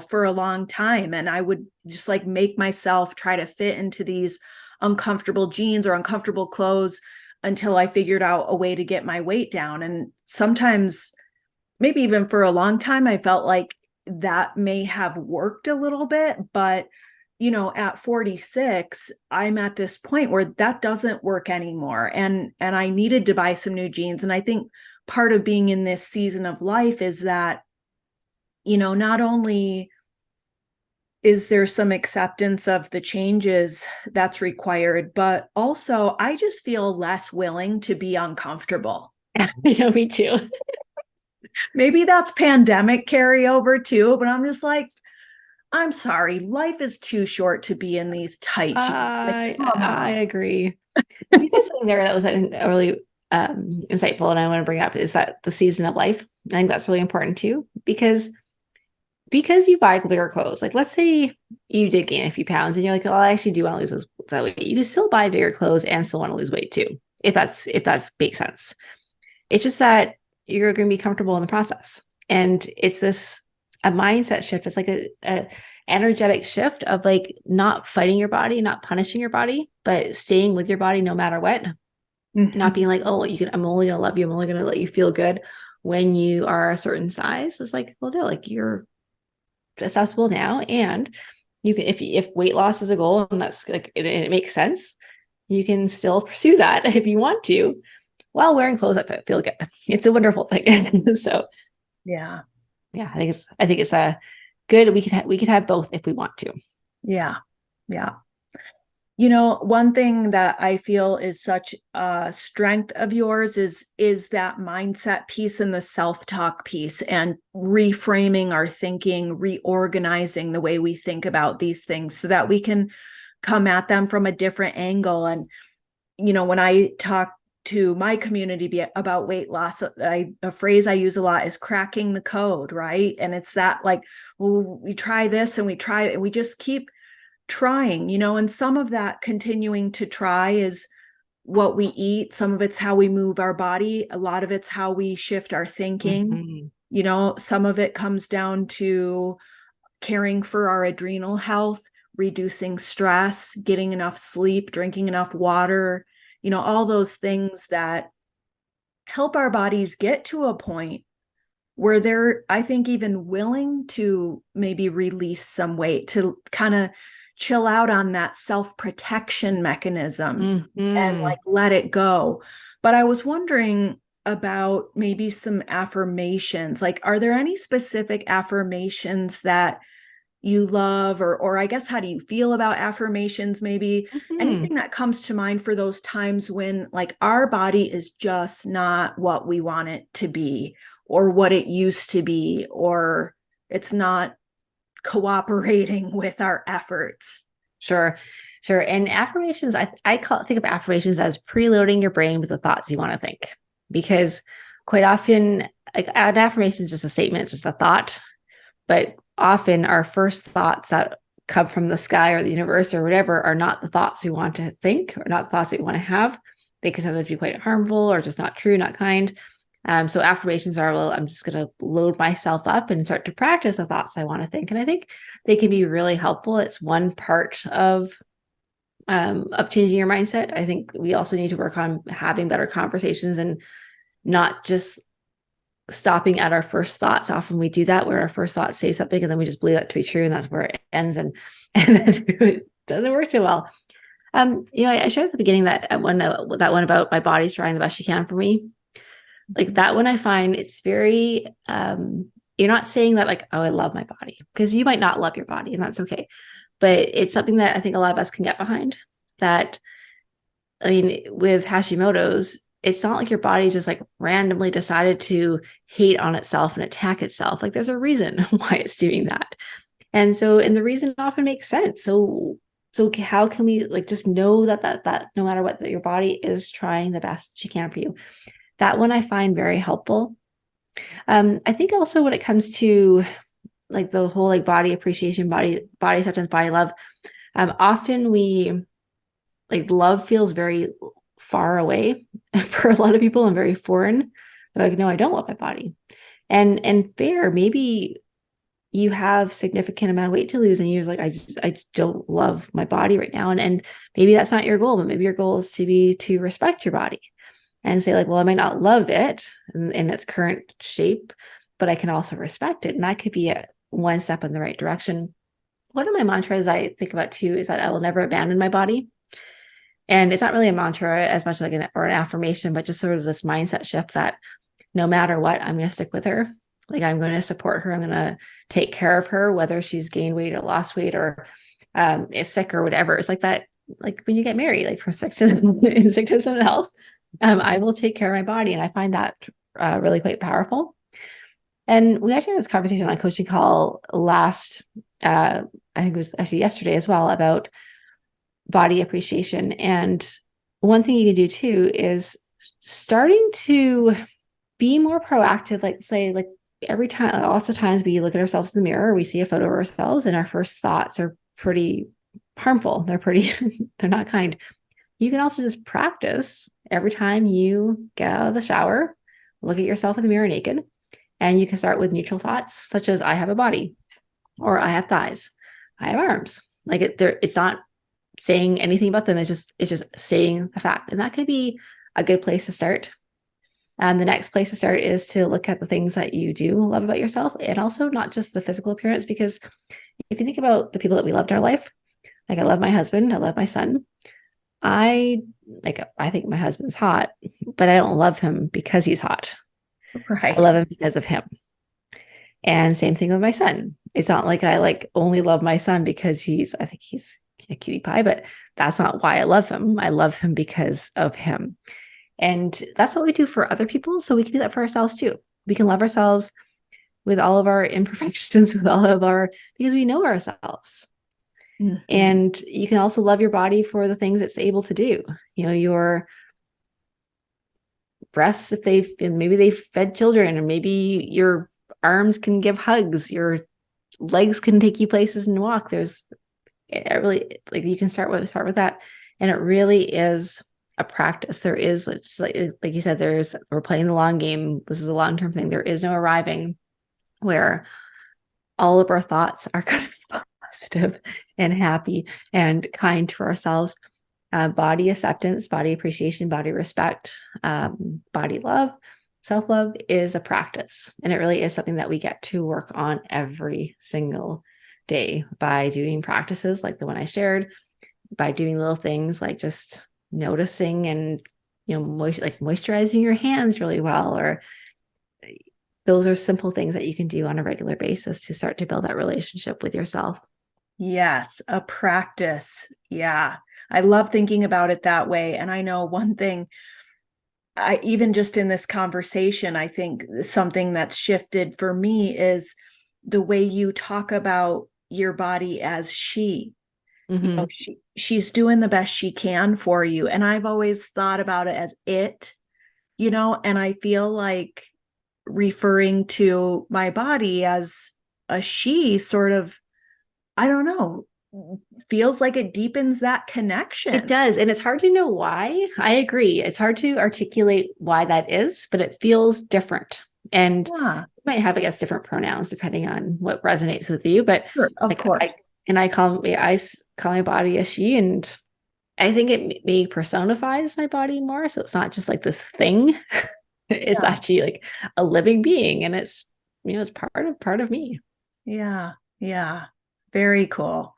for a long time. And I would just like make myself try to fit into these uncomfortable jeans or uncomfortable clothes until I figured out a way to get my weight down. And sometimes, maybe even for a long time, I felt like that may have worked a little bit. But, at 46, I'm at this point where that doesn't work anymore. And I needed to buy some new jeans. And I think part of being in this season of life is that, not only is there some acceptance of the changes that's required, but also I just feel less willing to be uncomfortable. Me too. Maybe that's pandemic carryover too, but I'm just like, I'm sorry, life is too short to be in these tight jeans. Like, come I on. agree. You said something there that was really insightful, and I want to bring up is that the season of life. I think that's really important too, because you buy bigger clothes. Like, let's say you did gain a few pounds, and you're like, "Oh, I actually do want to lose that weight." You can still buy bigger clothes and still want to lose weight too, if that's makes sense. It's just that you're going to be comfortable in the process, and it's this a mindset shift. It's like a energetic shift of like not fighting your body, not punishing your body, but staying with your body no matter what. Not Mhm. being like, oh, I'm only gonna love you, I'm only gonna let you feel good when you are a certain size. It's like, well, no, like you're accessible now, and you can if weight loss is a goal and that's like it makes sense, you can still pursue that if you want to, while wearing clothes that feel good. It's a wonderful thing. So Yeah. yeah, I think it's a good. We could have both if we want to. Yeah. Yeah. One thing that I feel is such a strength of yours is that mindset piece and the self-talk piece and reframing our thinking, reorganizing the way we think about these things so that we can come at them from a different angle. And when I talk to my community about weight loss, a phrase I use a lot is cracking the code, right? And it's that like, well, we try this and we try it and we just keep trying, and some of that continuing to try is what we eat. Some of it's how we move our body. A lot of it's how we shift our thinking. Mm-hmm. Some of it comes down to caring for our adrenal health, reducing stress, getting enough sleep, drinking enough water, all those things that help our bodies get to a point where they're, I think, even willing to maybe release some weight to kind of chill out on that self-protection mechanism and Mm-hmm. like let it go. But I was wondering about maybe some affirmations. Like, are there any specific affirmations that you love, or I guess how do you feel about affirmations? Maybe Mm-hmm. anything that comes to mind for those times when like our body is just not what we want it to be or what it used to be, or it's not cooperating with our efforts. Sure, sure. And affirmations, think of affirmations as preloading your brain with the thoughts you want to think, because quite often, like an affirmation is just a statement, it's just a thought. But often, our first thoughts that come from the sky or the universe or whatever are not the thoughts we want to think or not the thoughts that we want to have. They can sometimes be quite harmful or just not true, not kind. So affirmations are, well, I'm just going to load myself up and start to practice the thoughts I want to think. And I think they can be really helpful. It's one part of changing your mindset. I think we also need to work on having better conversations and not just stopping at our first thoughts. Often we do that where our first thoughts say something and then we just believe that to be true, and that's where it ends. And then it doesn't work too well. I shared at the beginning that one about my body's trying the best she can for me. Like that one, I find it's very you're not saying that like, oh, I love my body, because you might not love your body, and that's okay. But it's something that I think a lot of us can get behind. That, I mean, with Hashimoto's, it's not like your body just like randomly decided to hate on itself and attack itself. Like there's a reason why it's doing that. And the reason often makes sense. So how can we like just know that no matter what, that your body is trying the best she can for you? That one I find very helpful. I think also when it comes to like the whole like body appreciation, body acceptance, body love, often we like love feels very far away for a lot of people and very foreign. They're like, no, I don't love my body. And fair, maybe you have significant amount of weight to lose and you're just like, I just don't love my body right now. And maybe that's not your goal, but maybe your goal is to respect your body and say like, well, I might not love it in its current shape, but I can also respect it. And that could be one step in the right direction. One of my mantras I think about too is that I will never abandon my body. And it's not really a mantra as much like an affirmation, but just sort of this mindset shift that no matter what, I'm going to stick with her. Like I'm going to support her. I'm going to take care of her, whether she's gained weight or lost weight or is sick or whatever. It's like that, like when you get married, like from sickness and health, I will take care of my body. And I find that really quite powerful. And we actually had this conversation on a coaching call last, I think it was actually yesterday as well, about body appreciation. And one thing you can do too is starting to be more proactive. Like say, like every time, lots of times we look at ourselves in the mirror, we see a photo of ourselves and our first thoughts are pretty harmful. They're not kind. You can also just practice every time you get out of the shower, look at yourself in the mirror naked, and you can start with neutral thoughts such as I have a body, or I have thighs, I have arms. Like it's not saying anything about them. It's just stating the fact. And that could be a good place to start. And the next place to start is to look at the things that you do love about yourself, and also not just the physical appearance, because if you think about the people that we loved in our life, like I love my husband, I love my son. I think my husband's hot, but I don't love him because he's hot. I Right. love him because of him. And same thing with my son. It's not like I like only love my son because I think he's a cutie pie, but that's not why I love him. I love him because of him. And that's what we do for other people. So we can do that for ourselves too. We can love ourselves with all of our imperfections, because we know ourselves. Mm-hmm. And you can also love your body for the things it's able to do. Your breasts, maybe they fed children, or maybe your arms can give hugs, your legs can take you places and walk. It really, like, you can start with that. And it really is a practice. There is, it's like you said, we're playing the long game. This is a long-term thing. There is no arriving where all of our thoughts are going to be positive and happy and kind to ourselves. Body acceptance, body appreciation, body respect, body love, self-love is a practice. And it really is something that we get to work on every single day by doing practices like the one I shared, by doing little things like just noticing and moisturizing your hands really well, or those are simple things that you can do on a regular basis to start to build that relationship with yourself. Yes, a practice. Yeah. I love thinking about it that way. And I know one thing, I even just in this conversation, I think something that's shifted for me is the way you talk about your body as she. Mm-hmm. She's doing the best she can for you. And I've always thought about it as it, and I feel like referring to my body as a she sort of, I don't know, feels like it deepens that It connection. does. And it's hard to know why. I agree. It's hard to articulate why that is, but it feels different. And Yeah, you might have, I guess, different pronouns depending on what resonates with you. But sure, of like course. I call my body a she, and I think it maybe personifies my body more. So it's not just like this thing. It's Yeah. actually like a living being, and it's, it's part of me. Yeah. Yeah. Very cool.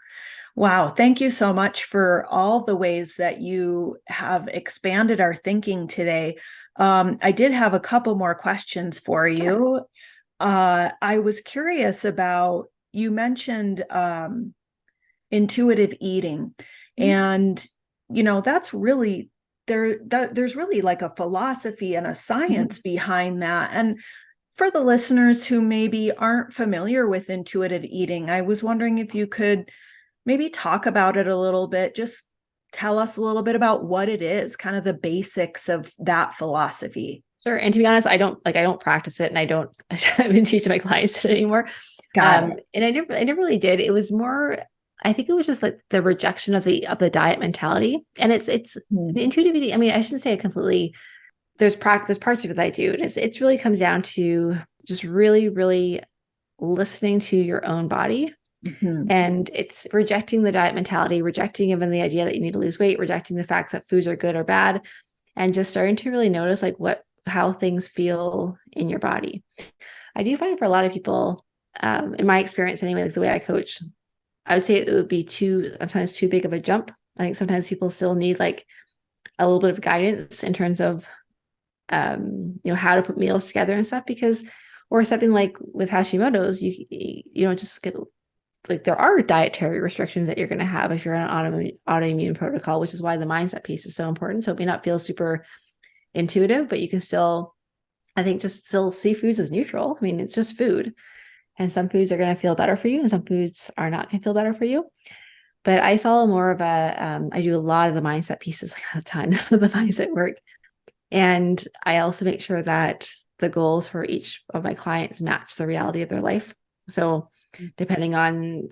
Wow. Thank you so much for all the ways that you have expanded our thinking today. I did have a couple more questions for Sure. you. I was curious about, you mentioned intuitive eating, Mhm. and that's really there's really like a philosophy and a Mhm. science behind that. And for the listeners who maybe aren't familiar with intuitive eating, I was wondering if you could maybe talk about it a little bit, just tell us a little bit about what it is, kind of the basics of that philosophy. Sure. And to be honest, I don't practice it, and I don't I haven't teach my clients it anymore. Got it. And I never really did. It was more, I think it was just like the rejection of the diet mentality. And it's Mhm. intuitive eating. I mean, I shouldn't say it completely. There's parts of it that I do. And it's really comes down to just really, really listening to your own body. Mhm. And it's rejecting the diet mentality, rejecting even the idea that you need to lose weight, rejecting the fact that foods are good or bad, and just starting to really notice like how things feel in your body. I do find for a lot of people, in my experience anyway, like the way I coach, I would say it would be sometimes too big of a jump. I think sometimes people still need like a little bit of guidance in terms of, how to put meals together and stuff, because, or something like with Hashimoto's, you don't just get, like, there are dietary restrictions that you're going to have if you're on an autoimmune protocol, which is why the mindset piece is so important. So it may not feel super intuitive, but you can still, I think, just still see foods as neutral. I mean, it's just food, and some foods are going to feel better for you, and some foods are not going to feel better for you. But I follow more of I do a lot of the mindset pieces, like a ton of the mindset work. And I also make sure that the goals for each of my clients match the reality of their life. So depending on,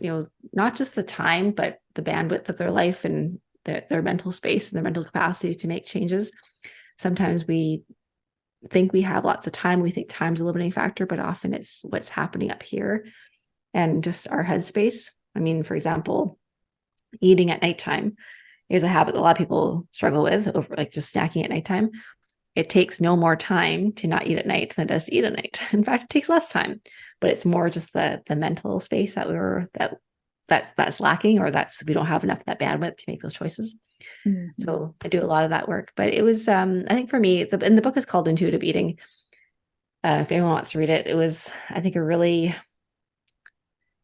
not just the time, but the bandwidth of their life and their mental space and their mental capacity to make changes. Sometimes we think we have lots of time. We think time's a limiting factor, but often it's what's happening up here and just our headspace. I mean, for example, eating at nighttime is a habit that a lot of people struggle with, over like just snacking at nighttime. It takes no more time to not eat at night than it does to eat at night. In fact, it takes less time, but it's more just the mental space that's lacking, or that's we don't have enough of that bandwidth to make those choices. Mhm. So I do a lot of that work. But it was, I think for me, and the book is called Intuitive Eating. If anyone wants to read it, it was, I think, a really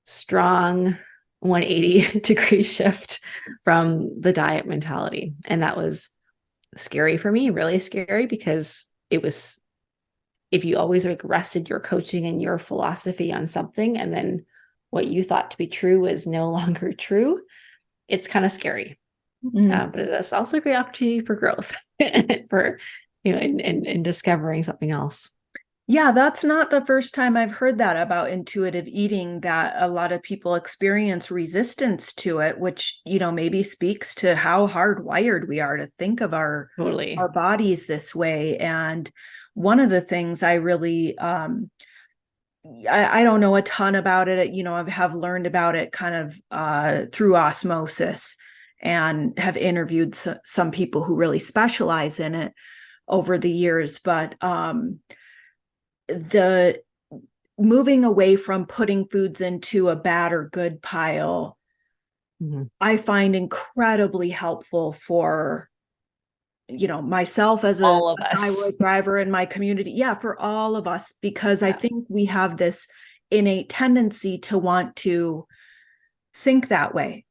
strong 180 degree shift from the diet mentality. And that was scary for me, really scary, because it was, if you always like rested your coaching and your philosophy on something, and then what you thought to be true is no longer true, it's kind of scary. Mhm. But it's also a great opportunity for growth, for, in discovering something else. Yeah, that's not the first time I've heard that about intuitive eating, that a lot of people experience resistance to it, which, maybe speaks to how hardwired we are to think of Totally. our bodies this way. And one of the things I really I don't know a ton about it, I have learned about it kind of through osmosis, and have interviewed some people who really specialize in it over the years. But the moving away from putting foods into a bad or good pile, Mhm. I find incredibly helpful for, myself as All of a us. thyroid thriver in my community. Yeah, for all of us, because I Yeah, think we have this innate tendency to want to think that way.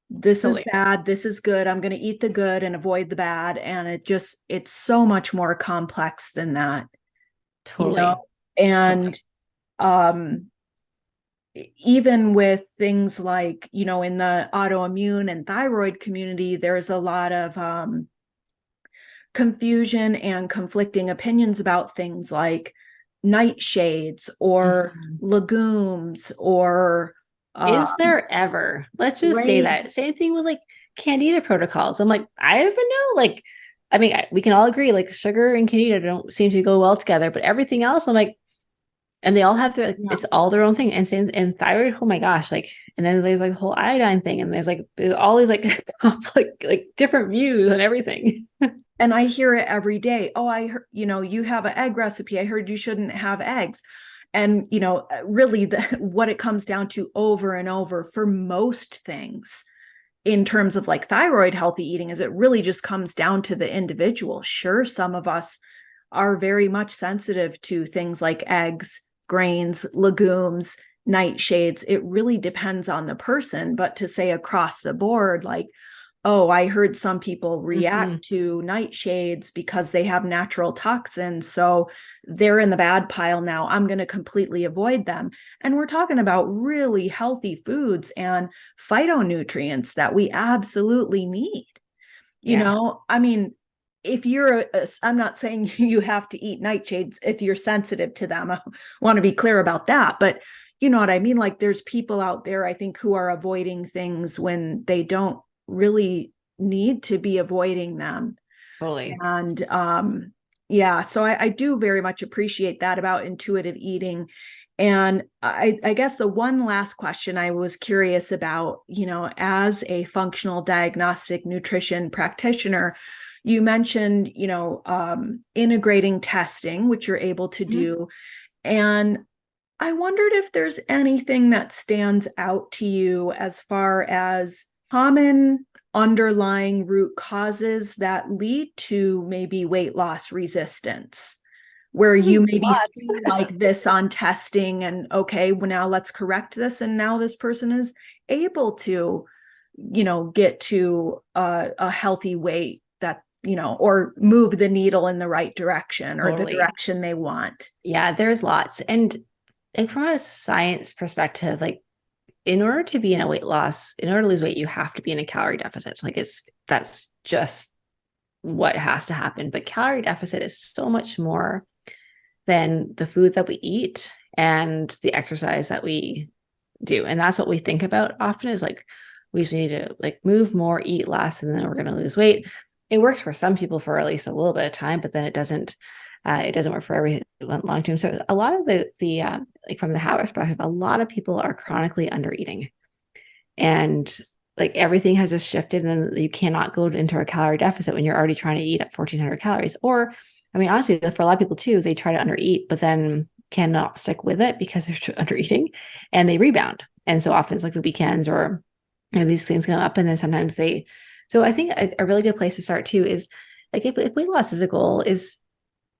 This is totally. bad, this is good. I'm going to eat the good and avoid the bad. And it's so much more complex than that, you know? Totally. And Totally. um even with things like, in the autoimmune and thyroid community, there's a lot of confusion and conflicting opinions about things like nightshades or Mhm. legumes or uh, Is there ever? Let's just say right. that. Same thing with like candida protocols. I'm like, I don't know. Like, I mean, we can all agree like sugar and candida don't seem to go well together, but everything else, I'm like, and they all have their, Yeah. it's all their own thing. And same and thyroid, oh my gosh, like, and then there's like the whole iodine thing, and there's all these like like different views on everything. And I hear it every day. Oh, I heard, you have an egg recipe. I heard you shouldn't have eggs. And, really what it comes down to over and over for most things in terms of like thyroid healthy eating is it really just comes down to the individual. Sure, some of us are very much sensitive to things like eggs, grains, legumes, nightshades. It really depends on the person. But to say across the board, like, oh, I heard some people Mhm. react to nightshades because they have natural toxins. So they're in the bad pile now. I'm going to completely avoid them. And we're talking about really healthy foods and phytonutrients that we absolutely need. Yeah, I mean, if I'm not saying you have to eat nightshades if you're sensitive to them. I want to be clear about that. But you know what I mean? Like there's people out there, I think, who are avoiding things when they don't really need to be avoiding them. totally. And yeah, so I do very much appreciate that about intuitive eating. And I guess the one last question I was curious about, as a functional diagnostic nutrition practitioner, you mentioned, integrating testing, which you're able to Mhm. do. And I wondered if there's anything that stands out to you as far as common underlying root causes that lead to maybe weight loss resistance, where you maybe Lots. see like this on testing and okay, well, now let's correct this. And now this person is able to, get to a healthy weight that, or move the needle in the right direction or the Totally. direction they want. Yeah, there's lots. And like from a science perspective, like in order to be in a weight loss, in order to lose weight, you have to be in a calorie deficit. Like that's just what has to happen. But calorie deficit is so much more than the food that we eat and the exercise that we do. And that's what we think about often is like we just need to like move more, eat less, and then we're going to lose weight. It works for some people for at least a little bit of time, but then it doesn't work for every long term. So a lot of the like from the habit perspective, a lot of people are chronically under eating, and like everything has just shifted, and you cannot go into a calorie deficit when you're already trying to eat at 1,400 calories. Or, I mean, honestly, for a lot of people too, they try to undereat, but then cannot stick with it because they're under eating, and they rebound. And so often it's like the weekends or these things come up, and then sometimes they. So I think a really good place to start too is like if weight loss is a goal is,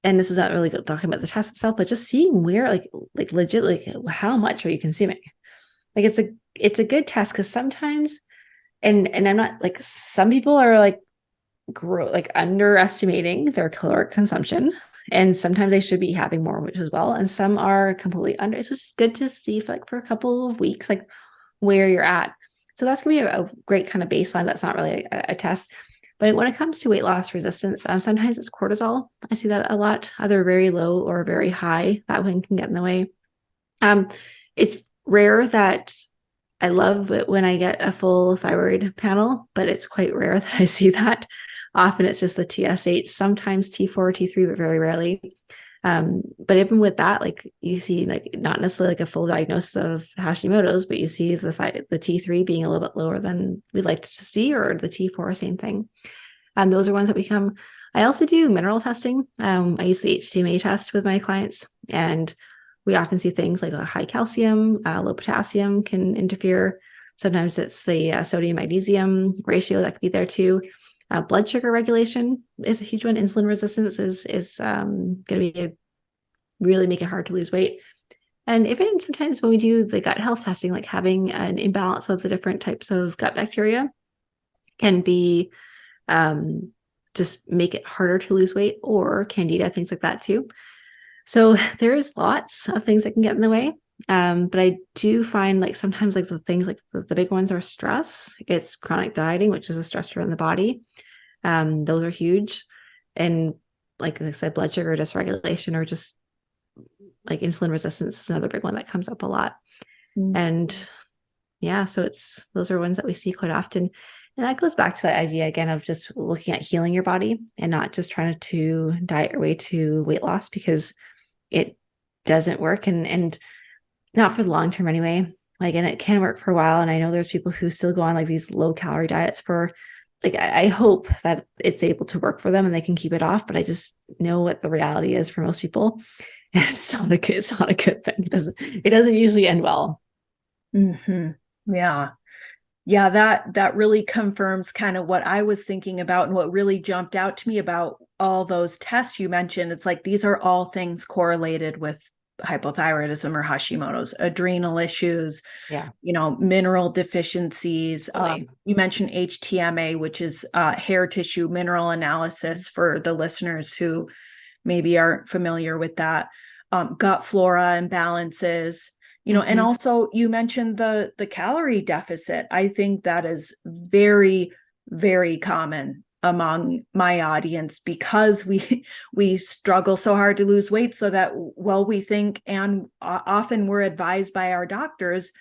and this is not really talking about the test itself, but just seeing where like legit like how much are you consuming? Like it's a good test because sometimes, and I'm not like some people are like like underestimating their caloric consumption, and sometimes they should be having more, which as well, and some are completely under. So it's just good to see for like for a couple of weeks like where you're at. So that's gonna be a great kind of baseline. That's not really a test. But when it comes to weight loss resistance, sometimes it's cortisol. I see that a lot, either very low or very high. That one can get in the way. Um, it's rare that I love it when I get a full thyroid panel, but it's quite rare that I see that. Often it's just the TSH, sometimes T4, T3, but very rarely. But even with that, like you see, like not necessarily like a full diagnosis of Hashimoto's, but you see the T3 being a little bit lower than we'd like to see, or the T4, same thing. Those are ones that become. I also do mineral testing. I use the HTMA test with my clients, and we often see things like a high calcium, low potassium can interfere. Sometimes it's the sodium magnesium ratio that could be there too. Blood sugar regulation is a huge one. Insulin resistance is going to be really make it hard to lose weight. And even sometimes when we do the gut health testing, like having an imbalance of the different types of gut bacteria can be um, just make it harder to lose weight, or candida, things like that too. So there's lots of things that can get in the way. But I do find like sometimes like the things like the big ones are stress. It's chronic dieting, which is a stressor in the body. Those are huge. And like I said, blood sugar dysregulation or just like insulin resistance is another big one that comes up a lot. Mm. And yeah, so it's those are ones that we see quite often. And that goes back to that idea again of just looking at healing your body and not just trying to diet your way to weight loss, because it doesn't work, and not for the long term anyway. Like, and it can work for a while. And I know there's people who still go on like these low calorie diets for like I hope that it's able to work for them and they can keep it off, but I just know what the reality is for most people. And it's not a good thing. It doesn't usually end well. Mm-hmm. Yeah. Yeah, that really confirms kind of what I was thinking about and what really jumped out to me about all those tests you mentioned. It's like these are all things correlated with hypothyroidism or Hashimoto's, adrenal issues, Yeah, mineral deficiencies. totally. You mentioned HTMA, which is hair tissue mineral analysis for the listeners who maybe aren't familiar with that. Gut flora imbalances, and Mm-hmm. also you mentioned the calorie deficit. I think that is very, very common among my audience because we struggle so hard to lose weight, so that we think, and often we're advised by our doctors,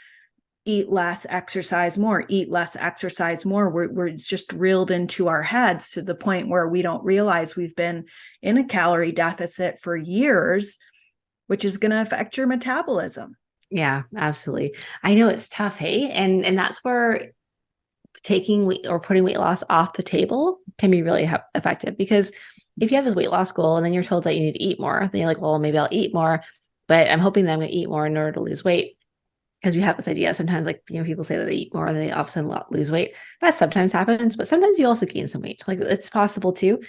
eat less, exercise more, eat less, exercise more. We're just drilled into our heads to the point where we don't realize we've been in a calorie deficit for years, which is going to affect your metabolism. Yeah, absolutely. I know it's tough, hey? And that's where taking weight or putting weight loss off the table can be really effective, because if you have this weight loss goal and then you're told that you need to eat more, then you're like, well, maybe I'll eat more, but I'm hoping that I'm going to eat more in order to lose weight. Because we have this idea sometimes, like, people say that they eat more and they all of a sudden lose weight. That sometimes happens, but sometimes you also gain some weight. Like, it's possible too.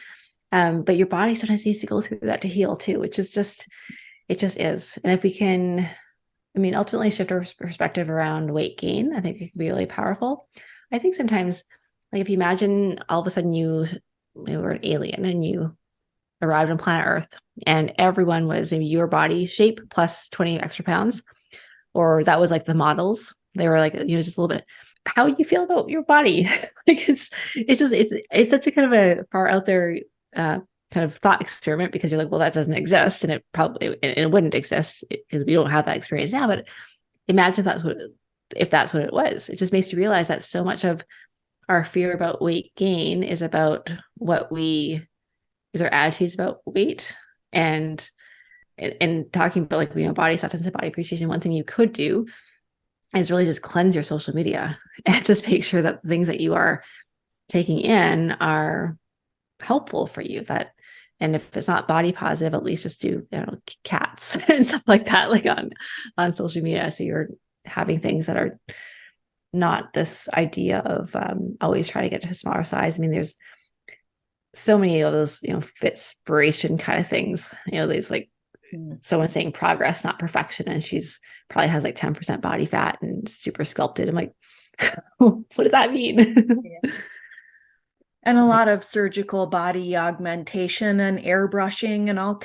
But your body sometimes needs to go through that to heal too, which is just, it just is. And if we can, I mean, ultimately shift our perspective around weight gain, I think it can be really powerful. I think sometimes, like, if you imagine all of a sudden you were an alien and you arrived on planet Earth and everyone was maybe your body shape plus 20 extra pounds, or that was like the models. They were like, just a little bit. How you feel about your body? Like, it's such a kind of a far out there kind of thought experiment, because you're like, well, that doesn't exist, and it wouldn't exist because we don't have that experience now. But imagine if that's what it was. It just makes you realize that so much of our fear about weight gain is about is our attitudes about weight. And talking about, like, body acceptance and body appreciation, one thing you could do is really just cleanse your social media and just make sure that the things that you are taking in are helpful for you. And if it's not body positive, at least just do, cats and stuff like that, like on social media. So you're having things that are not this idea of always trying to get to a smaller size. I mean, there's so many of those, fitspiration kind of things, these, like, someone saying progress, not perfection. And she's probably has like 10% body fat and super sculpted. I'm like, what does that mean? Yeah. And a lot of surgical body augmentation and airbrushing and all,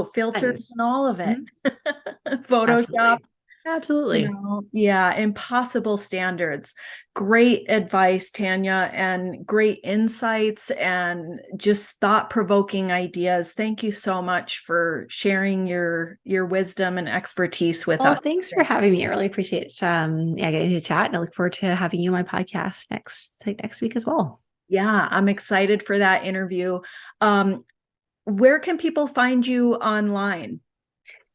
filters Tons. and all of it. Mhm. Photoshop. Absolutely. Absolutely. Yeah, impossible standards. Great advice, Tanya, and great insights and just thought-provoking ideas. Thank you so much for sharing your wisdom and expertise with Well, us thanks for today. having me. I really appreciate getting to chat, and I look forward to having you on my podcast next week as well. Yeah, I'm excited for that interview. Where can people find you online?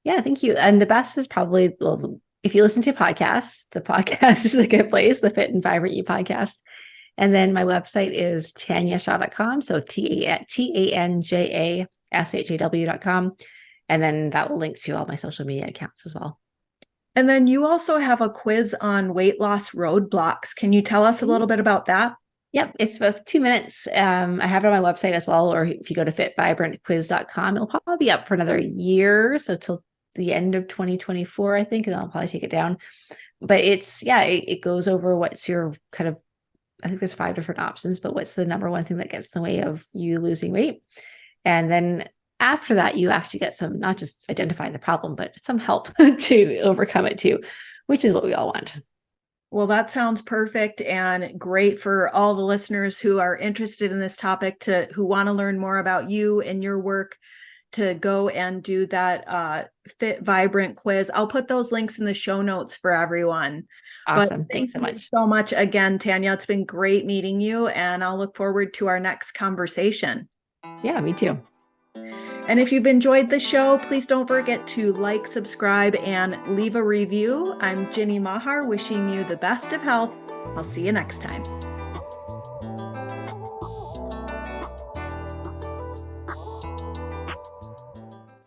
Yeah, thank you. And the best is probably, well, if you listen to podcasts, the podcast is a good place, the Fit and Vibrant You podcast. And then my website is tanjashaw.com. So TANJASHAW.com. And then that will link to all my social media accounts as well. And then you also have a quiz on weight loss roadblocks. Can you tell us a little bit about that? Yep, it's about 2 minutes. I have it on my website as well, or if you go to fitvibrantquiz.com, it'll probably be up for another year, so till the end of 2024, I think, and I'll probably take it down. But it goes over what's your kind of, I think there's 5 different options, but what's the number one thing that gets in the way of you losing weight? And then after that, you actually get some, not just identifying the problem, but some help to overcome it too, which is what we all want. Well, that sounds perfect and great for all the listeners who are interested in this topic, who want to learn more about you and your work, to go and do that Fit Vibrant quiz. I'll put those links in the show notes for everyone. But Awesome. thank Thanks so you much. so much again, Tanya. It's been great meeting you, and I'll look forward to our next conversation. Yeah, me too. And if you've enjoyed the show, please don't forget to like, subscribe, and leave a review. I'm Ginny Mahar, wishing you the best of health. I'll see you next time.